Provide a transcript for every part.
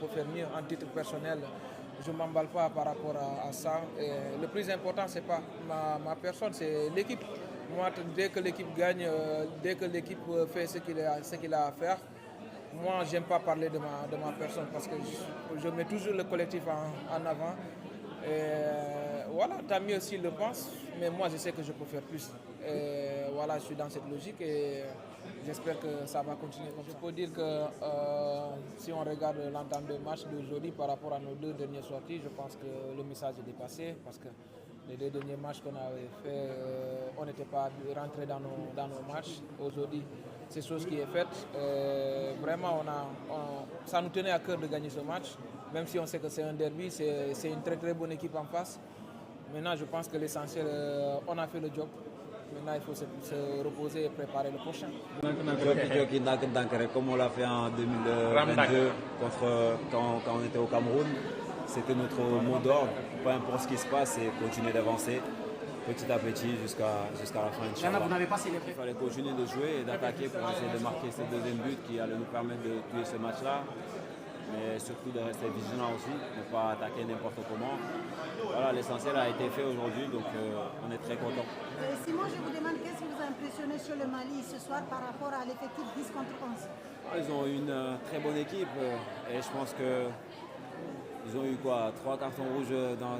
peux faire mieux en titre personnel. Je ne m'emballe pas par rapport à ça. Et le plus important, ce n'est pas ma personne, c'est l'équipe. Moi, dès que l'équipe gagne, dès que l'équipe fait ce qu'il a à faire, moi, je n'aime pas parler de ma personne parce que je mets toujours le collectif en avant. Et voilà, tant mieux s'il le pense, mais moi, je sais que je peux faire plus. Et voilà, je suis dans cette logique et j'espère que ça va continuer comme ça. Je peux dire que si on regarde l'entame de match d'aujourd'hui par rapport à nos 2 dernières sorties, je pense que le message est dépassé parce que les 2 derniers matchs qu'on avait fait, on n'était pas rentré dans nos matchs. Aujourd'hui, c'est chose qui est faite. Vraiment, ça nous tenait à cœur de gagner ce match, même si on sait que c'est un derby, c'est une très très bonne équipe en face. Maintenant, je pense que l'essentiel, on a fait le job. Maintenant, il faut se reposer et préparer le prochain. Comme on l'a fait en 2022 quand on était au Cameroun, c'était notre mot d'ordre. Peu importe ce qui se passe, c'est continuer d'avancer petit à petit jusqu'à la fin. Vous n'avez pas célébré. Il fallait continuer de jouer et d'attaquer pour essayer de marquer ce deuxième but qui allait nous permettre de tuer ce match-là. Mais surtout de rester vigilant aussi, ne pas attaquer n'importe comment. Voilà, l'essentiel a été fait aujourd'hui, donc on est très content. Simon, je vous demande qu'est-ce qui vous a impressionné sur le Mali ce soir par rapport à l'effectif 10 contre 11? Ils ont une très bonne équipe et je pense qu'ils ont eu 3 cartons rouges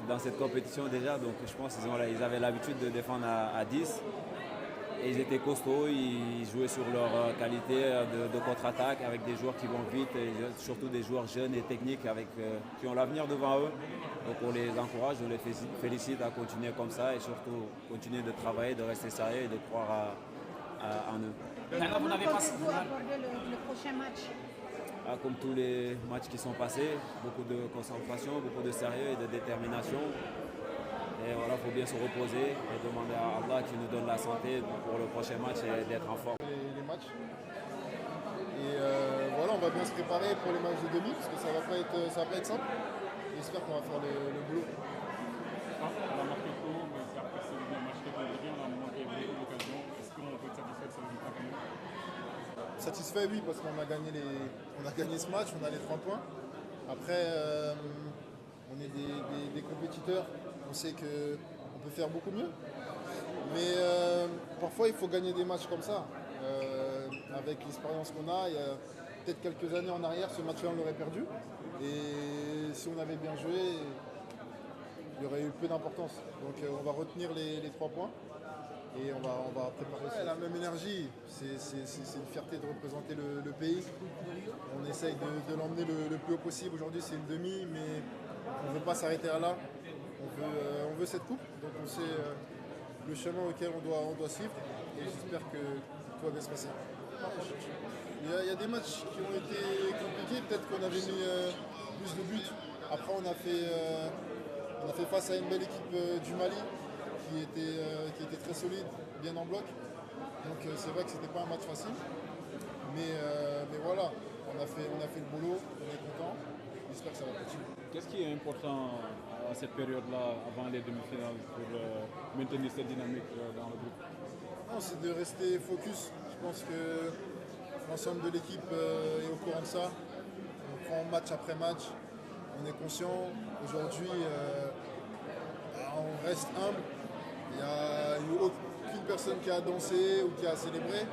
dans cette compétition déjà, donc je pense qu'ils avaient l'habitude de défendre à 10. Et ils étaient costauds, ils jouaient sur leur qualité de contre-attaque avec des joueurs qui vont vite et surtout des joueurs jeunes et techniques qui ont l'avenir devant eux. Donc on les encourage, on les félicite à continuer comme ça et surtout continuer de travailler, de rester sérieux et de croire en eux. Comment comptez-vous aborder le prochain match? Comme tous les matchs qui sont passés, beaucoup de concentration, beaucoup de sérieux et de détermination. Et voilà, il faut bien se reposer et demander à Allah qui nous donne la santé pour le prochain match et d'être en forme. Les matchs. Et voilà, on va bien se préparer pour les matchs de demi parce que ça va pas être simple. J'espère qu'on va faire le boulot. On a marqué tôt, mais après c'est le match d'aujourd'hui, on a manqué beaucoup d'occasions. Est-ce qu'on peut être satisfait de ce résultat quand même? Satisfait, oui, parce qu'on a gagné ce match, on a les 3 points. Après, on est des compétiteurs. On sait qu'on peut faire beaucoup mieux. Mais parfois, il faut gagner des matchs comme ça. Avec l'expérience qu'on a, il y a peut-être quelques années en arrière, ce match-là, on l'aurait perdu. Et si on avait bien joué, il y aurait eu peu d'importance. Donc on va retenir les 3 points et on va préparer ça. La même énergie, c'est une fierté de représenter le pays. On essaye de l'emmener le plus haut possible. Aujourd'hui, c'est une demi, mais on ne veut pas s'arrêter à là. On veut cette coupe, donc on sait le chemin auquel on doit suivre et j'espère que tout va bien se passer. Il y a des matchs qui ont été compliqués, peut-être qu'on avait mis plus de buts. Après on a fait face à une belle équipe du Mali qui était très solide, bien en bloc. Donc c'est vrai que c'était pas un match facile. Mais voilà, on a fait le boulot, on est content. J'espère que ça va continuer. Qu'est-ce qui est important à cette période-là, avant les demi-finales, pour maintenir cette dynamique dans le groupe? C'est de rester focus. Je pense que l'ensemble de l'équipe est au courant de ça. On prend match après match. On est conscient. Aujourd'hui, on reste humble. Il n'y a eu aucune personne qui a dansé ou qui a célébré.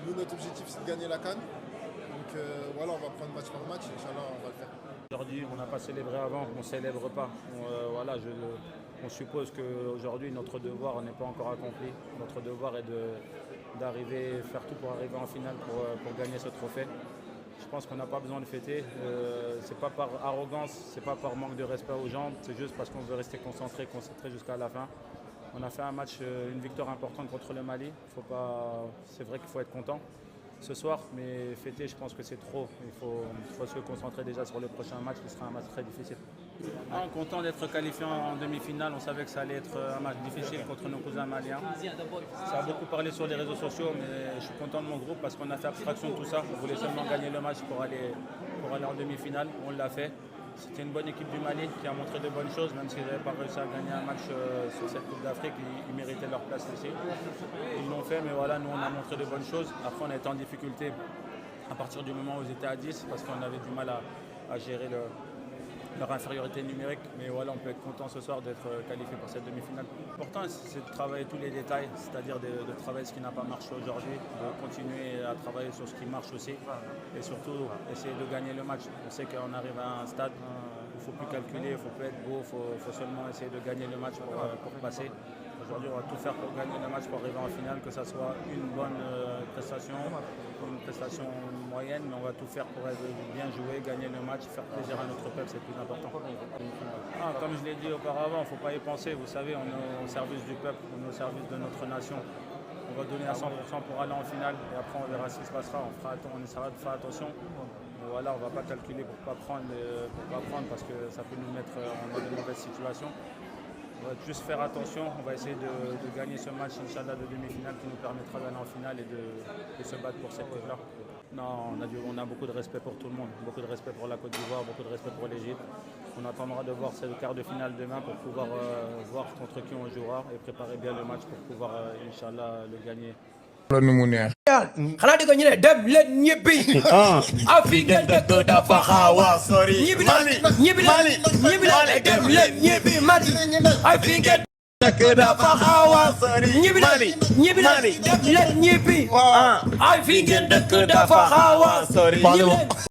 Nous, notre objectif, c'est de gagner la CAN. Donc voilà, on va prendre match par match. Inch'Allah, on va le faire. Aujourd'hui, on n'a pas célébré avant, on ne célèbre pas. On suppose qu'aujourd'hui, notre devoir n'est pas encore accompli. Notre devoir est d'arriver, faire tout pour arriver en finale pour gagner ce trophée. Je pense qu'on n'a pas besoin de fêter. Ce n'est pas par arrogance, ce n'est pas par manque de respect aux gens, c'est juste parce qu'on veut rester concentré jusqu'à la fin. On a fait un match, une victoire importante contre le Mali. C'est vrai qu'il faut être content ce soir, mais fêter, je pense que c'est trop. Il faut se concentrer déjà sur le prochain match qui sera un match très difficile. Content d'être qualifié en demi-finale. On savait que ça allait être un match difficile contre nos cousins maliens. Ça a beaucoup parlé sur les réseaux sociaux, mais je suis content de mon groupe parce qu'on a fait abstraction de tout ça. On voulait seulement gagner le match pour aller en demi-finale. On l'a fait. C'était une bonne équipe du Mali qui a montré de bonnes choses, même s'ils n'avaient pas réussi à gagner un match sur cette Coupe d'Afrique, ils méritaient leur place ici. Ils l'ont fait, mais voilà, nous on a montré de bonnes choses. Après on a été en difficulté à partir du moment où ils étaient à 10 parce qu'on avait du mal à gérer leur infériorité numérique. Mais voilà, on peut être content ce soir d'être qualifié pour cette demi-finale. L'important, c'est de travailler tous les détails, c'est-à-dire de travailler ce qui n'a pas marché aujourd'hui, de continuer à travailler sur ce qui marche aussi et surtout essayer de gagner le match. On sait qu'on arrive à un stade, il ne faut plus calculer, il ne faut plus être beau, il faut seulement essayer de gagner le match pour passer. Aujourd'hui, on va tout faire pour gagner le match pour arriver en finale, que ce soit une bonne prestation ou une prestation moyenne, mais on va tout faire pour bien jouer, gagner le match, faire plaisir à notre peuple, c'est le plus important. Comme je l'ai dit auparavant, il ne faut pas y penser, vous savez, on est au service du peuple, on est au service de notre nation. On va donner à 100% pour aller en finale et après on verra ce qui se passera, on essaiera de faire attention. Mais voilà, on ne va pas calculer pour ne pas prendre parce que ça peut nous mettre dans de mauvaises situations. On va juste faire attention, on va essayer de gagner ce match, Inch'Allah, de demi-finale qui nous permettra d'aller en finale et de se battre pour cette cause-là. Non, on a beaucoup de respect pour tout le monde, beaucoup de respect pour la Côte d'Ivoire, beaucoup de respect pour l'Égypte. On attendra de voir ce quart de finale demain pour pouvoir voir contre qui on jouera et préparer bien le match pour pouvoir, Inch'Allah, le gagner. xanaa di ko ñu ne dem leen ñibbi Afrique dëkk dafa xaw a sori ñibbi leen dem leen ñibbi Mali Afrique dëkk dafa xaw a sori ñibbi leen dem leen ñibbi Afrique dëkk dafa xaw a sori